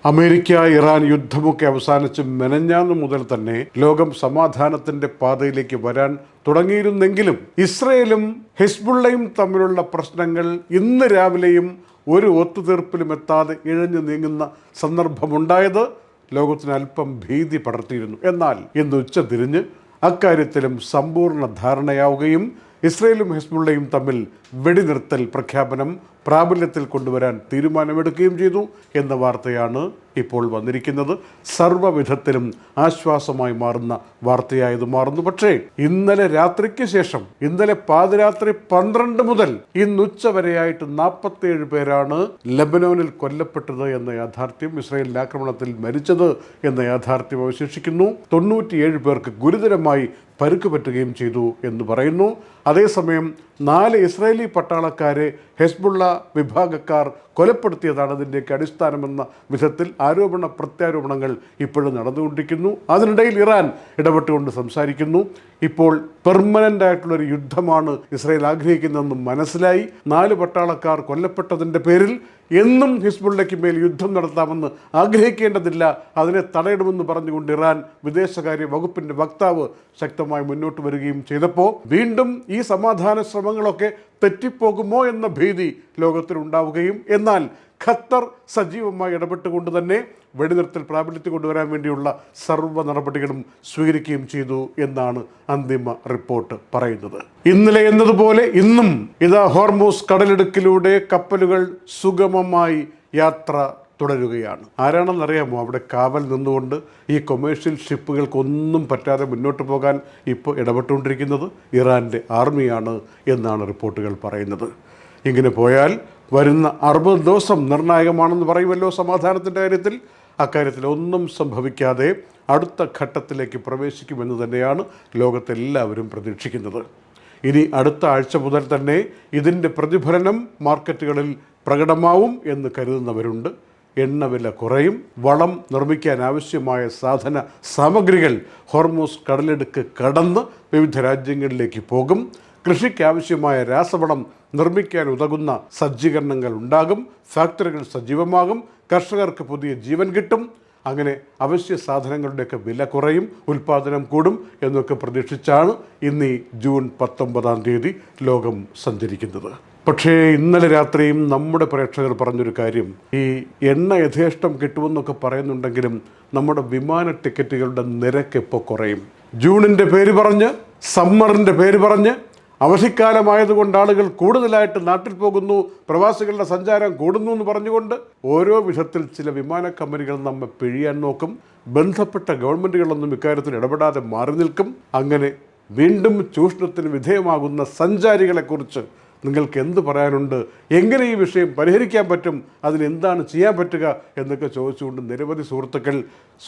America Iran യുദ്ധമൊക്കെ അവസാനിച്ച് മെനഞ്ഞാന്ന് മുതൽ തന്നെ ലോകം സമാധാനത്തിന്റെ പാതയിലേക്ക് വരാൻ തുടങ്ങിയിരുന്നെങ്കിലും ഇസ്രയേലും ഹിസ്ബുള്ളയും തമ്മിലുള്ള പ്രശ്നങ്ങൾ ഇന്ന് രാവിലെയും ഒരു ഒത്തുതീർപ്പിലും എത്താതെ ഇഴഞ്ഞു നീങ്ങുന്ന സന്ദർഭമുണ്ടായത് ലോകത്തിന് അല്പം ഭീതി പടർത്തിയിരുന്നു. എന്നാൽ ഇന്ന് ഉച്ചതിരിഞ്ഞ് അക്കാര്യത്തിലും സമ്പൂർണ്ണ ധാരണയാവുകയും ഇസ്രയേലും ഹിസ്ബുള്ളയും തമ്മിൽ വെടിനിർത്തൽ പ്രഖ്യാപനം പ്രാബല്യത്തിൽ കൊണ്ടുവരാൻ തീരുമാനമെടുക്കുകയും ചെയ്തു എന്ന വാർത്തയാണ് ഇപ്പോൾ വന്നിരിക്കുന്നത്. സർവ്വവിധത്തിലും ആശ്വാസമായി മാറുന്ന വാർത്തയായത് മാറുന്നു. പക്ഷേ ഇന്നലെ രാത്രിക്ക് ശേഷം, ഇന്നലെ പാതിരാത്രി 12 മുതൽ ഇന്നുച്ച വരെയായിട്ട് 47 പേരാണ് ലബനോനിൽ കൊല്ലപ്പെട്ടത് എന്ന യാഥാർത്ഥ്യം, ഇസ്രയേലിന്റെ ആക്രമണത്തിൽ മരിച്ചത് എന്ന യാഥാർത്ഥ്യം അവശേഷിക്കുന്നു. 97 പേർക്ക് ഗുരുതരമായി പരുക്ക് പറ്റുകയും ചെയ്തു എന്ന് പറയുന്നു. അതേസമയം 4 ഇസ്രായേലി പട്ടാളക്കാരെ ഹെസ്ബുള്ള വിഭാഗക്കാർ കൊലപ്പെടുത്തിയതാണ് അതിൻ്റെയൊക്കെ അടിസ്ഥാനമെന്ന വിധത്തിൽ ആരോപണ പ്രത്യാരോപണങ്ങൾ ഇപ്പോഴും നടന്നുകൊണ്ടിരിക്കുന്നു. അതിനിടയിൽ ഇറാൻ ഇടപെട്ടുകൊണ്ട് സംസാരിക്കുന്നു. ഇപ്പോൾ പെർമനൻ്റ് ആയിട്ടുള്ളൊരു യുദ്ധമാണ് ഇസ്രായേൽ ആഗ്രഹിക്കുന്നതെന്ന് മനസ്സിലായി. 4 പട്ടാളക്കാർ കൊല്ലപ്പെട്ടതിൻ്റെ പേരിൽ എന്നും ഹിസ്ബുള്ളയ്ക്ക് മേൽ യുദ്ധം നടത്താമെന്ന് ആഗ്രഹിക്കേണ്ടതില്ല, അതിനെ തടയിടുമെന്ന് പറഞ്ഞുകൊണ്ട് ഇറാൻ വിദേശകാര്യ വകുപ്പിൻ്റെ വക്താവ് ശക്തമായി മുന്നോട്ട് വരികയും ചെയ്തപ്പോൾ വീണ്ടും ഈ സമാധാന ശ്രമങ്ങളൊക്കെ തെറ്റിപ്പോകുമോ എന്ന ഭീതി ലോകത്തിലുണ്ടാവുകയും, എന്നാൽ ഖത്തർ സജീവമായി ഇടപെട്ടുകൊണ്ട് തന്നെ വെടിനിർത്തൽ പ്രാബല്യത്തിൽ കൊണ്ടുവരാൻ വേണ്ടിയുള്ള സർവ്വ നടപടികളും സ്വീകരിക്കുകയും ചെയ്തു എന്നാണ് അന്തിമ റിപ്പോർട്ട് പറയുന്നത്. ഇന്നലെ എന്നതുപോലെ ഇന്നും ഇതാ ഹോർമൂസ് കടലിടുക്കിലൂടെ കപ്പലുകൾ സുഗമമായി യാത്ര തുടരുകയാണ്. ആരാണെന്നറിയാമോ അവിടെ കാവൽ നിന്നുകൊണ്ട് ഈ കൊമേഴ്ഷ്യൽ ഷിപ്പുകൾക്കൊന്നും പറ്റാതെ മുന്നോട്ട് പോകാൻ ഇപ്പോൾ ഇടപെട്ടുകൊണ്ടിരിക്കുന്നത്? ഇറാൻ്റെ ആർമിയാണ് എന്നാണ് റിപ്പോർട്ടുകൾ പറയുന്നത്. ഇങ്ങനെ പോയാൽ വരുന്ന 60 ദിവസം നിർണായകമാണെന്ന് പറയുമല്ലോ സമാധാനത്തിൻ്റെ കാര്യത്തിൽ. അക്കാര്യത്തിൽ ഒന്നും സംഭവിക്കാതെ അടുത്ത ഘട്ടത്തിലേക്ക് പ്രവേശിക്കുമെന്ന് തന്നെയാണ് ലോകത്തെല്ലാവരും പ്രതീക്ഷിക്കുന്നത്. ഇനി അടുത്ത ആഴ്ച മുതൽ തന്നെ ഇതിൻ്റെ പ്രതിഫലനം മാർക്കറ്റുകളിൽ പ്രകടമാവും എന്ന് കരുതുന്നവരുണ്ട്. എണ്ണവില കുറയും, വളം നിർമ്മിക്കാൻ ആവശ്യമായ സാധന സാമഗ്രികൾ ഹോർമൂസ് കടലിടുക്ക് കടന്ന് വിവിധ രാജ്യങ്ങളിലേക്ക് പോകും, കൃഷിക്കാവശ്യമായ രാസവളം നിർമ്മിക്കാൻ ഉതകുന്ന സജ്ജീകരണങ്ങൾ ഉണ്ടാകും, ഫാക്ടറികൾ സജീവമാകും, കർഷകർക്ക് പുതിയ ജീവൻ കിട്ടും. അങ്ങനെ അവശ്യ സാധനങ്ങളുടെയൊക്കെ വില കുറയും, ഉൽപ്പാദനം കൂടും എന്നൊക്കെ പ്രതീക്ഷിച്ചാണ് ഇന്ന് ഈ ജൂൺ 19-ാം തീയതി ലോകം സഞ്ചരിക്കുന്നത്. പക്ഷേ ഇന്നലെ രാത്രിയും നമ്മുടെ പ്രേക്ഷകർ പറഞ്ഞൊരു കാര്യം, ഈ എണ്ണ യഥേഷ്ടം കിട്ടുമെന്നൊക്കെ പറയുന്നുണ്ടെങ്കിലും നമ്മുടെ വിമാന ടിക്കറ്റുകളുടെ നിരക്ക് ഇപ്പോൾ കുറയും. ജൂണിൻ്റെ പേര് പറഞ്ഞ്, സമ്മറിൻ്റെ പേര് പറഞ്ഞ്, അവധിക്കാലമായതുകൊണ്ട് ആളുകൾ കൂടുതലായിട്ട് നാട്ടിൽ പോകുന്നു, പ്രവാസികളുടെ സഞ്ചാരം കൂടുന്നു എന്ന് പറഞ്ഞുകൊണ്ട് ഓരോ വിധത്തിൽ ചില വിമാന കമ്പനികൾ നമ്മെ പിഴിയാൻ നോക്കും. ബന്ധപ്പെട്ട ഗവൺമെൻറ്റുകളൊന്നും ഇക്കാര്യത്തിൽ ഇടപെടാതെ മാറി നിൽക്കും. അങ്ങനെ വീണ്ടും ചൂഷണത്തിന് വിധേയമാകുന്ന സഞ്ചാരികളെക്കുറിച്ച് നിങ്ങൾക്ക് എന്ത് പറയാനുണ്ട്? എങ്ങനെ ഈ വിഷയം പരിഹരിക്കാൻ പറ്റും? അതിനെന്താണ് ചെയ്യാൻ പറ്റുക എന്നൊക്കെ ചോദിച്ചുകൊണ്ട് നിരവധി സുഹൃത്തുക്കൾ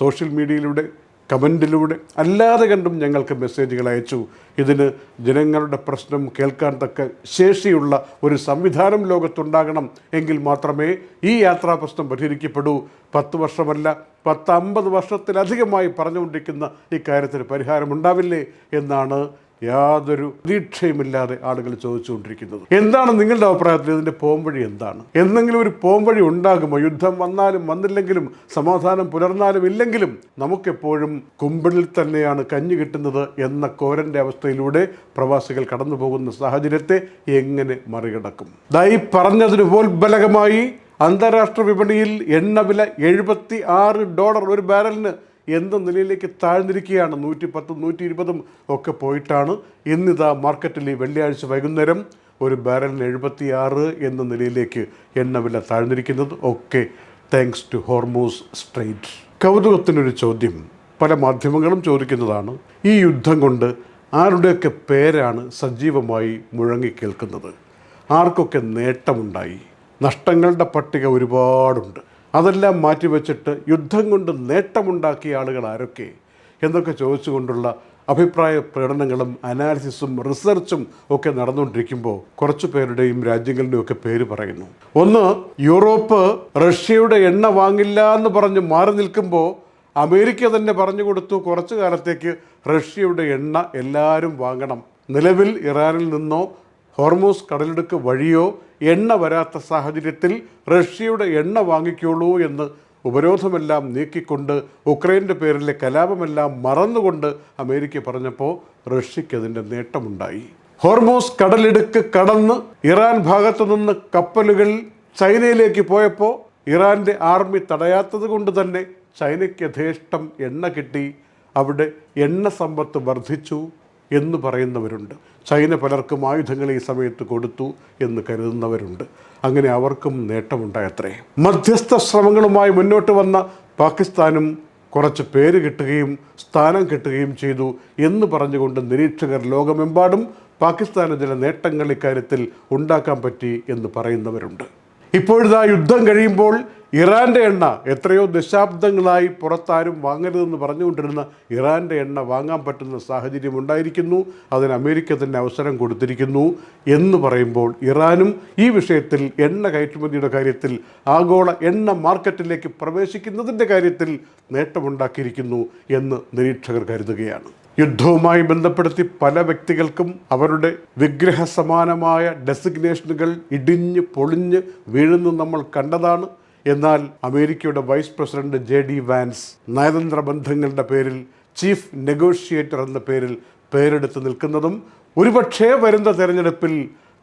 സോഷ്യൽ മീഡിയയിലൂടെ, കമൻറ്റിലൂടെ, അല്ലാതെ കണ്ടും ഞങ്ങൾക്ക് മെസ്സേജുകൾ അയച്ചു. ഇതിന് ജനങ്ങളുടെ പ്രശ്നം കേൾക്കാൻ തക്ക ശേഷിയുള്ള ഒരു സംവിധാനം ലോകത്തുണ്ടാകണം, എങ്കിൽ മാത്രമേ ഈ യാത്രാ പ്രശ്നം പരിഹരിക്കപ്പെടൂ. 10 വർഷമല്ല 10-50 വർഷത്തിലധികമായി പറഞ്ഞുകൊണ്ടിരിക്കുന്ന ഇക്കാര്യത്തിന് പരിഹാരമുണ്ടാവില്ലേ എന്നാണ് യാതൊരു പ്രതീക്ഷയുമില്ലാതെ ആളുകൾ ചോദിച്ചുകൊണ്ടിരിക്കുന്നത്. എന്താണ് നിങ്ങളുടെ അഭിപ്രായത്തിൽ ഇതിൻ്റെ പോംവഴി എന്താണ്? എന്തെങ്കിലും ഒരു പോംവഴി ഉണ്ടാകുമോ? യുദ്ധം വന്നാലും വന്നില്ലെങ്കിലും, സമാധാനം പുലർന്നാലും ഇല്ലെങ്കിലും നമുക്കെപ്പോഴും കുമ്പിളിൽ തന്നെയാണ് കഞ്ഞി കിട്ടുന്നത് എന്ന കോരൻ്റെ അവസ്ഥയിലൂടെ പ്രവാസികൾ കടന്നു പോകുന്ന സാഹചര്യത്തെ എങ്ങനെ മറികടക്കും? ദായി പറഞ്ഞതിന് പോൽബലകമായി അന്താരാഷ്ട്ര വിപണിയിൽ എണ്ണവില $76 ഒരു ബാരലിന് എന്ന നിലയിലേക്ക് താഴ്ന്നിരിക്കുകയാണ്. 110, 120 ഒക്കെ പോയിട്ടാണ് ഇന്നിതാ മാർക്കറ്റിൽ ഈ വെള്ളിയാഴ്ച വൈകുന്നേരം ഒരു ബാരലിന് 76 എന്ന നിലയിലേക്ക് എണ്ണവില താഴ്ന്നിരിക്കുന്നത്. ഒക്കെ താങ്ക്സ് ടു ഹോർമൂസ് സ്ട്രെയിറ്റ്. കൗതുകത്തിനൊരു ചോദ്യം പല മാധ്യമങ്ങളും ചോദിക്കുന്നതാണ്, ഈ യുദ്ധം കൊണ്ട് ആരുടെയൊക്കെ പേരാണ് സജീവമായി മുഴങ്ങിക്കേൾക്കുന്നത്? ആർക്കൊക്കെ നേട്ടമുണ്ടായി? നഷ്ടങ്ങളുടെ പട്ടിക ഒരുപാടുണ്ട്. അതെല്ലാം മാറ്റിവെച്ചിട്ട് യുദ്ധം കൊണ്ട് നേട്ടമുണ്ടാക്കിയ ആളുകൾ ആരൊക്കെ എന്നൊക്കെ ചോദിച്ചുകൊണ്ടുള്ള അഭിപ്രായ പ്രകടനങ്ങളും അനാലിസിസും റിസർച്ചും ഒക്കെ നടന്നുകൊണ്ടിരിക്കുമ്പോൾ കുറച്ച് പേരുടെയും രാജ്യങ്ങളുടെയും ഒക്കെ പേര് പറയുന്നു. ഒന്ന്, യൂറോപ്പ് റഷ്യയുടെ എണ്ണ വാങ്ങില്ല എന്ന് പറഞ്ഞ് മാറി നിൽക്കുമ്പോൾ അമേരിക്ക തന്നെ പറഞ്ഞു കൊടുത്തു കുറച്ചു കാലത്തേക്ക് റഷ്യയുടെ എണ്ണ എല്ലാവരും വാങ്ങണം. നിലവിൽ ഇറാനിൽ നിന്നോ ഹോർമൂസ് കടലിടുക്ക് വഴിയോ എണ്ണ വരാത്ത സാഹചര്യത്തിൽ റഷ്യയുടെ എണ്ണ വാങ്ങിക്കോളൂ എന്ന് ഉപരോധമെല്ലാം നീക്കിക്കൊണ്ട് ഉക്രൈൻ്റെ പേരിലെ കലാപമെല്ലാം മറന്നുകൊണ്ട് അമേരിക്ക പറഞ്ഞപ്പോൾ റഷ്യയ്ക്ക് അതിൻ്റെ നേട്ടമുണ്ടായി. ഹോർമൂസ് കടലിടുക്ക് കടന്ന് ഇറാൻ ഭാഗത്തു നിന്ന് കപ്പലുകൾ ചൈനയിലേക്ക് പോയപ്പോൾ ഇറാൻ്റെ ആർമി തടയാത്തത് കൊണ്ട് തന്നെ ചൈനയ്ക്ക് യഥേഷ്ടം എണ്ണ കിട്ടി, അവിടെ എണ്ണ സമ്പത്ത് വർദ്ധിച്ചു എന്ന് പറയുന്നവരുണ്ട്. ചൈന പലർക്കും ആയുധങ്ങൾ ഈ സമയത്ത് കൊടുത്തു എന്ന് കരുതുന്നവരുണ്ട്. അങ്ങനെ അവർക്കും നേട്ടമുണ്ടായത്രേ. മധ്യസ്ഥ ശ്രമങ്ങളുമായി മുന്നോട്ട് വന്ന പാകിസ്ഥാനും കുറച്ച് പേര് കിട്ടുകയും സ്ഥാനം കിട്ടുകയും ചെയ്തു എന്ന് പറഞ്ഞുകൊണ്ട് നിരീക്ഷകർ ലോകമെമ്പാടും പാകിസ്ഥാന് ചില നേട്ടങ്ങൾ ഇക്കാര്യത്തിൽ ഉണ്ടാക്കാൻ പറ്റി എന്ന് പറയുന്നവരുണ്ട്. ഇപ്പോഴിതാ യുദ്ധം കഴിയുമ്പോൾ ഇറാൻ്റെ എണ്ണ എത്രയോ ദശാബ്ദങ്ങളായി പുറത്താരും വാങ്ങരുതെന്ന് പറഞ്ഞുകൊണ്ടിരുന്ന ഇറാൻ്റെ എണ്ണ വാങ്ങാൻ പറ്റുന്ന സാഹചര്യം ഉണ്ടായിരിക്കുന്നു. അതിന് അമേരിക്ക തന്നെ അവസരം കൊടുത്തിരിക്കുന്നു എന്ന് പറയുമ്പോൾ ഇറാനും ഈ വിഷയത്തിൽ എണ്ണ കയറ്റുമതിയുടെ കാര്യത്തിൽ ആഗോള എണ്ണ മാർക്കറ്റിലേക്ക് പ്രവേശിക്കുന്നതിൻ്റെ കാര്യത്തിൽ നേട്ടമുണ്ടാക്കിയിരിക്കുന്നു എന്ന് നിരീക്ഷകർ കരുതുകയാണ്. യുദ്ധവുമായി ബന്ധപ്പെടുത്തി പല വ്യക്തികൾക്കും അവരുടെ വിഗ്രഹ സമാനമായ ഡെസിഗ്നേഷനുകൾ ഇടിഞ്ഞ് പൊളിഞ്ഞ് വീഴുന്നു നമ്മൾ കണ്ടതാണ്. എന്നാൽ അമേരിക്കയുടെ വൈസ് പ്രസിഡന്റ് JD വാൻസ് നയതന്ത്ര ബന്ധങ്ങളുടെ പേരിൽ ചീഫ് നെഗോഷിയേറ്റർ എന്ന പേരിൽ പേരെടുത്ത് നിൽക്കുന്നതും ഒരുപക്ഷേ വരുന്ന തെരഞ്ഞെടുപ്പിൽ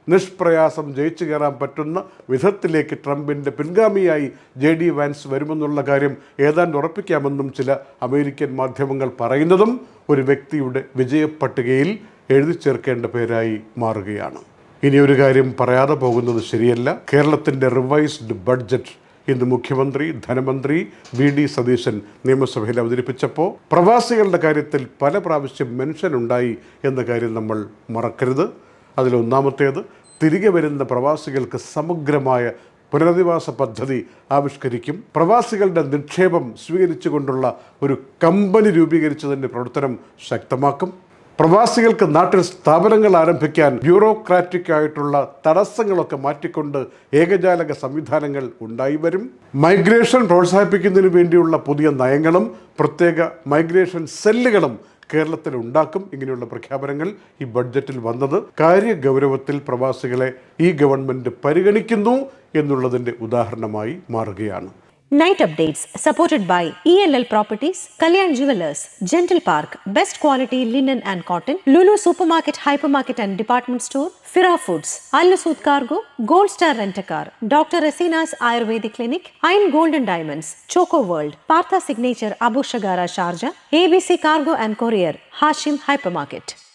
നിഷ്പ്രയാസം ജയിച്ചു കയറാൻ പറ്റുന്ന വിധത്തിലേക്ക് ട്രംപിൻ്റെ പിൻഗാമിയായി JD വാൻസ് വരുമെന്നുള്ള കാര്യം ഏതാണ്ട് ഉറപ്പിക്കാമെന്നും ചില അമേരിക്കൻ മാധ്യമങ്ങൾ പറയുന്നതും ഒരു വ്യക്തിയുടെ വിജയപ്പട്ടികയിൽ എഴുതി ചേർക്കേണ്ട പേരായി മാറുകയാണ്. ഇനിയൊരു കാര്യം പറയാതെ പോകുന്നത് ശരിയല്ല. കേരളത്തിൻ്റെ റിവൈസ്ഡ് ബഡ്ജറ്റ് ഇന്ന് മുഖ്യമന്ത്രി ധനമന്ത്രി VD സതീശൻ നിയമസഭയിൽ അവതരിപ്പിച്ചപ്പോൾ പ്രവാസികളുടെ കാര്യത്തിൽ പല പ്രാവശ്യം മെൻഷൻ ഉണ്ടായി എന്ന കാര്യം നമ്മൾ മറക്കരുത്. അതിലൊന്നാമത്തേത്, തിരികെ വരുന്ന പ്രവാസികൾക്ക് സമഗ്രമായ പുനരധിവാസ പദ്ധതി ആവിഷ്കരിക്കും. പ്രവാസികളുടെ നിക്ഷേപം സ്വീകരിച്ചുകൊണ്ടുള്ള ഒരു കമ്പനി രൂപീകരിച്ചതിൻ്റെ പ്രവർത്തനം ശക്തമാക്കും. പ്രവാസികൾക്ക് നാട്ടിൽ സ്ഥാപനങ്ങൾ ആരംഭിക്കാൻ ബ്യൂറോക്രാറ്റിക് ആയിട്ടുള്ള തടസ്സങ്ങളൊക്കെ മാറ്റിക്കൊണ്ട് ഏകജാലക സംവിധാനങ്ങൾ ഉണ്ടായി വരും. മൈഗ്രേഷൻ പ്രോത്സാഹിപ്പിക്കുന്നതിന് വേണ്ടിയുള്ള പുതിയ നയങ്ങളും പ്രത്യേക മൈഗ്രേഷൻ സെല്ലുകളും കേരളത്തിൽ ഉണ്ടാക്കും. ഇങ്ങനെയുള്ള പ്രഖ്യാപനങ്ങൾ ഈ ബഡ്ജറ്റിൽ വന്നത് കാര്യഗൗരവത്തിൽ പ്രവാസികളെ ഈ ഗവൺമെൻറ് പരിഗണിക്കുന്നു എന്നുള്ളതിൻ്റെ ഉദാഹരണമായി മാറുകയാണ്. Night updates supported by ELL Properties, Kalyan Jewelers, Gentle Park, Best Quality Linen and Cotton, Lulu Supermarket, Hypermarket and Department Store, Fira Foods, Al Nasood Cargo, Gold Star Rent-A-Car, Dr. Rasina's Ayurvedic Clinic, Ain Gold and Diamonds, Choco World, Partha Signature Abu Shagara Sharjah, ABC Cargo and Courier, Hashim Hypermarket.